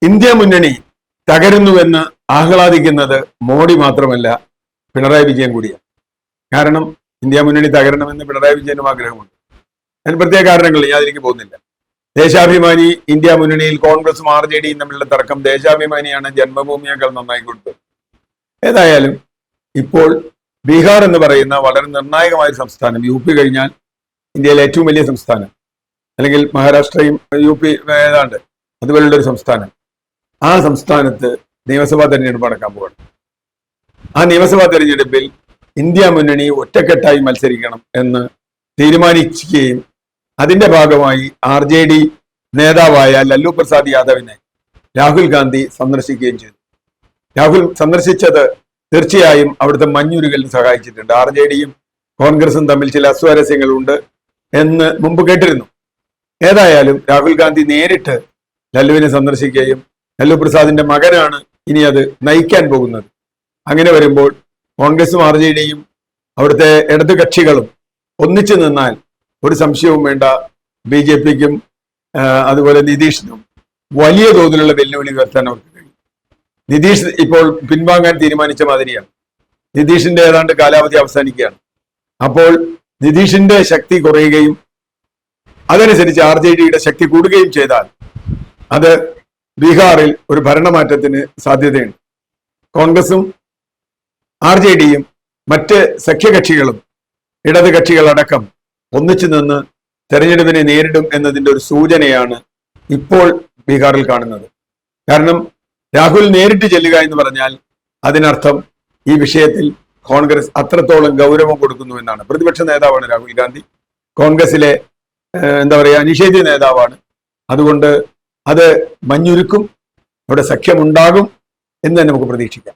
India മുന്നണി തകരുന്നുവെന്ന് ആഹ്ലാദിക്കുന്നത് മോഡി മാത്രമല്ല, പിണറായി വിജയൻ കൂടിയാണ്. കാരണം ഇന്ത്യ മുന്നണി തകരണമെന്ന് പിണറായി വിജയനും ആഗ്രഹമുണ്ട്. അതിന് പ്രത്യേക കാരണങ്ങൾ ഞാൻ അതിലേക്ക് പോകുന്നില്ല. ദേശാഭിമാനി ഇന്ത്യ മുന്നണിയിൽ കോൺഗ്രസും RJDയും തമ്മിലുള്ള തർക്കം ദേശാഭിമാനിയാണ് ജന്മഭൂമിയേക്കാൾ നന്നായി കൊടുത്തത്. ഏതായാലും ഇപ്പോൾ ബീഹാർ എന്ന് പറയുന്ന വളരെ നിർണായകമായ സംസ്ഥാനം, UP കഴിഞ്ഞാൽ ഇന്ത്യയിലെ ഏറ്റവും വലിയ സംസ്ഥാനം, അല്ലെങ്കിൽ മഹാരാഷ്ട്രയും UP ഏതാണ്ട് അതുപോലുള്ള ഒരു സംസ്ഥാനം, ആ സംസ്ഥാനത്ത് നിയമസഭാ തെരഞ്ഞെടുപ്പ് നടക്കാൻ പോവാണ്. ആ നിയമസഭാ തെരഞ്ഞെടുപ്പിൽ ഇന്ത്യ മുന്നണി ഒറ്റക്കെട്ടായി മത്സരിക്കണം എന്ന് തീരുമാനിക്കുകയും അതിന്റെ ഭാഗമായി RJD നേതാവായ ലല്ലു പ്രസാദ് യാദവിനെ രാഹുൽ ഗാന്ധി സന്ദർശിക്കുകയും ചെയ്തു. രാഹുൽ സന്ദർശിച്ചത് തീർച്ചയായും അവിടുത്തെ മഞ്ഞുരുകലിന് സഹായിച്ചിട്ടുണ്ട്. RJDയും കോൺഗ്രസും തമ്മിൽ ചില അസ്വാരസ്യങ്ങളുണ്ട് എന്ന് മുമ്പ് കേട്ടിരുന്നു. ഏതായാലും രാഹുൽ ഗാന്ധി നേരിട്ട് ലല്ലുവിനെ സന്ദർശിക്കുകയും ലല്ലു പ്രസാദിന്റെ മകനാണ് ഇനി അത് നയിക്കാൻ പോകുന്നത്. അങ്ങനെ വരുമ്പോൾ കോൺഗ്രസും RJDയും അവിടുത്തെ ഇടതു കക്ഷികളും ഒന്നിച്ചു നിന്നാൽ ഒരു സംശയവും വേണ്ട, BJPക്കും അതുപോലെ നിതീഷിനും വലിയ തോതിലുള്ള വെല്ലുവിളി ഉയർത്താൻ അവർക്ക് കഴിയും. നിതീഷ് ഇപ്പോൾ പിൻവാങ്ങാൻ തീരുമാനിച്ച മാതിരിയാണ്. നിതീഷിന്റെ ഏതാണ്ട് കാലാവധി അവസാനിക്കുകയാണ്. അപ്പോൾ നിതീഷിന്റെ ശക്തി കുറയുകയും അതനുസരിച്ച് RJDയുടെ ശക്തി കൂടുകയും ചെയ്താൽ അത് ബീഹാറിൽ ഒരു ഭരണമാറ്റത്തിന് സാധ്യതയുണ്ട്. കോൺഗ്രസും RJDയും മറ്റ് സഖ്യകക്ഷികളും ഇടത് കക്ഷികളടക്കം ഒന്നിച്ചു നിന്ന് തെരഞ്ഞെടുപ്പിനെ നേരിടും എന്നതിന്റെ ഒരു സൂചനയാണ് ഇപ്പോൾ ബീഹാറിൽ കാണുന്നത്. കാരണം രാഹുൽ നേരിട്ട് ചെല്ലുക എന്ന് പറഞ്ഞാൽ അതിനർത്ഥം ഈ വിഷയത്തിൽ കോൺഗ്രസ് അത്രത്തോളം ഗൗരവം കൊടുക്കുന്നു എന്നാണ്. പ്രതിപക്ഷ നേതാവാണ് രാഹുൽ ഗാന്ധി, കോൺഗ്രസിലെ നിഷേധ്യ നേതാവാണ്. അതുകൊണ്ട് അത് മഞ്ഞുരുക്കും, അവിടെ സഖ്യമുണ്ടാകും എന്ന് തന്നെ നമുക്ക് പ്രതീക്ഷിക്കാം.